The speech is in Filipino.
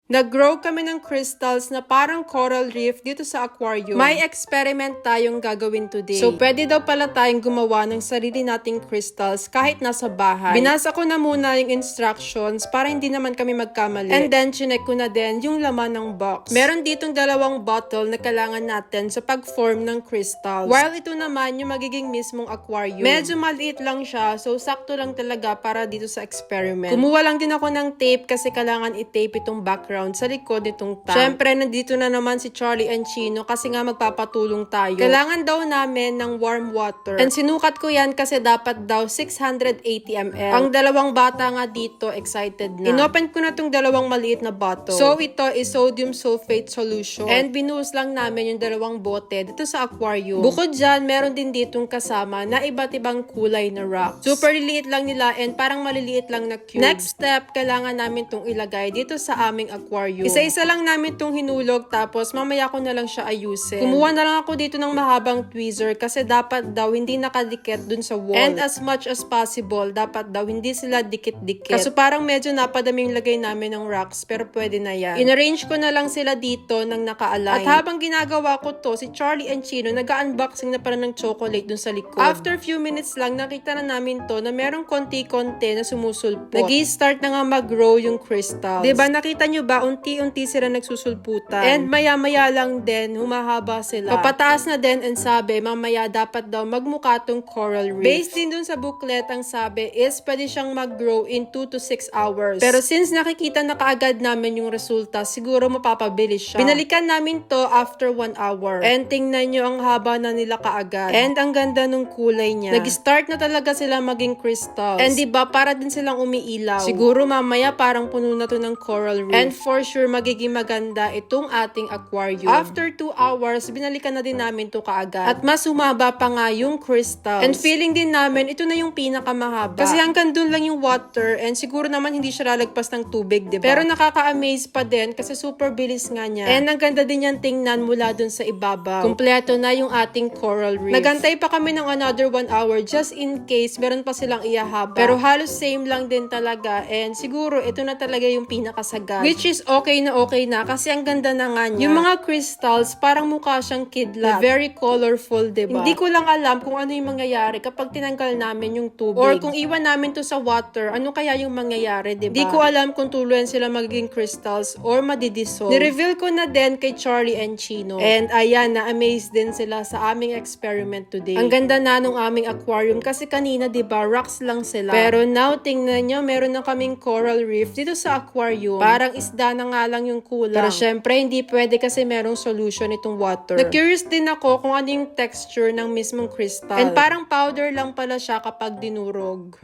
Nag-grow kami ng crystals na parang coral reef dito sa aquarium. May experiment tayong gagawin today. So, pwede daw pala tayong gumawa ng sarili nating crystals kahit nasa bahay. Binasa ko na muna yung instructions para hindi naman kami magkamali. And then, chinek ko na din yung laman ng box. Meron ditong dalawang bottle na kailangan natin sa pag-form ng crystals. While ito naman yung magiging mismong aquarium. Medyo maliit lang siya, so sakto lang talaga para dito sa experiment. Kumuha lang din ako ng tape kasi kailangan i-tape itong background sa likod nitong tank. Syempre, nandito na naman si Charlie and Chino kasi nga magpapatulong tayo. Kailangan daw namin ng warm water. And sinukat ko yan kasi dapat daw 680 ml. Ang dalawang bata nga dito, excited na. Inopen ko na tong dalawang maliit na bottle. So, ito is sodium sulfate solution. And binuhos lang namin yung dalawang bote dito sa aquarium. Bukod dyan, meron din ditong kasama na iba't ibang kulay na rocks. Super liliit lang nila and parang maliliit lang na cubes. Next step, kailangan namin tong ilagay dito sa aming aquarium. Isa-isa lang namin tong hinulog tapos mamaya ko na lang siya ayusin. Kumuha na lang ako dito ng mahabang tweezer kasi dapat daw hindi nakadikit dun sa wall. And as much as possible, dapat daw hindi sila dikit-dikit. Kaso parang medyo napadaming lagay namin ng rocks pero pwede na yan. In-arrange ko na lang sila dito ng naka-align. At habang ginagawa ko to, si Charlie and Chino nag-unboxing na pala ng chocolate dun sa likod. After few minutes lang, nakita na namin to na merong konti-konti na sumusulpot. Nag-i-start na nga mag-grow yung crystals. Diba nakita nyo ba? Unti-unti sila nagsusulputan. And maya-maya lang din, humahaba sila. Papataas na din and sabi, mamaya dapat daw magmukha tong coral reef. Based din dun sa booklet, ang sabi is pwede siyang mag-grow in 2 to 6 hours. Pero since nakikita na kaagad namin yung resulta, siguro mapapabilis siya. Binalikan namin to after 1 hour. And tingnan nyo, ang haba na nila kaagad. And ang ganda nung kulay niya. Nag-start na talaga sila maging crystals. And diba, para din silang umiilaw. Siguro mamaya parang puno na to ng coral reef. And for sure, magiging maganda itong ating aquarium. After 2 hours, binalikan na din namin to kaagad. At mas humaba pa nga yung crystals. And feeling din namin, ito na yung pinakamahaba. Kasi hanggang dun lang yung water and siguro naman hindi siya lalagpas ng tubig, diba? Pero nakaka-amaze pa din kasi super bilis nga niya. And ang ganda din yan tingnan mula dun sa ibabaw. Kompleto na yung ating coral reef. Nagantay pa kami ng another 1 hour just in case meron pa silang ihahaba. Pero halos same lang din talaga and siguro ito na talaga yung pinakasagad. Which is okay na kasi ang ganda na nga niya. Yung mga crystals, parang mukha siyang kidlat. Very colorful, diba? Hindi ko lang alam kung ano yung mangyayari kapag tinanggal namin yung tubig. Or kung iwan namin to sa water, ano kaya yung mangyayari, diba? Hindi ko alam kung tuluyan sila magiging crystals or madidissolve. Ni-reveal ko na din kay Charlie and Chino. And ayan, na-amaze din sila sa aming experiment today. Ang ganda na nung aming aquarium kasi kanina, diba, rocks lang sila. Pero now, tingnan nyo, meron na kaming coral reef dito sa aquarium. Parang isda na nga lang yung kulang. Pero syempre, hindi pwede kasi merong solution itong water. Na-curious din ako kung ano yung texture ng mismong crystal. And parang powder lang pala siya kapag dinurog.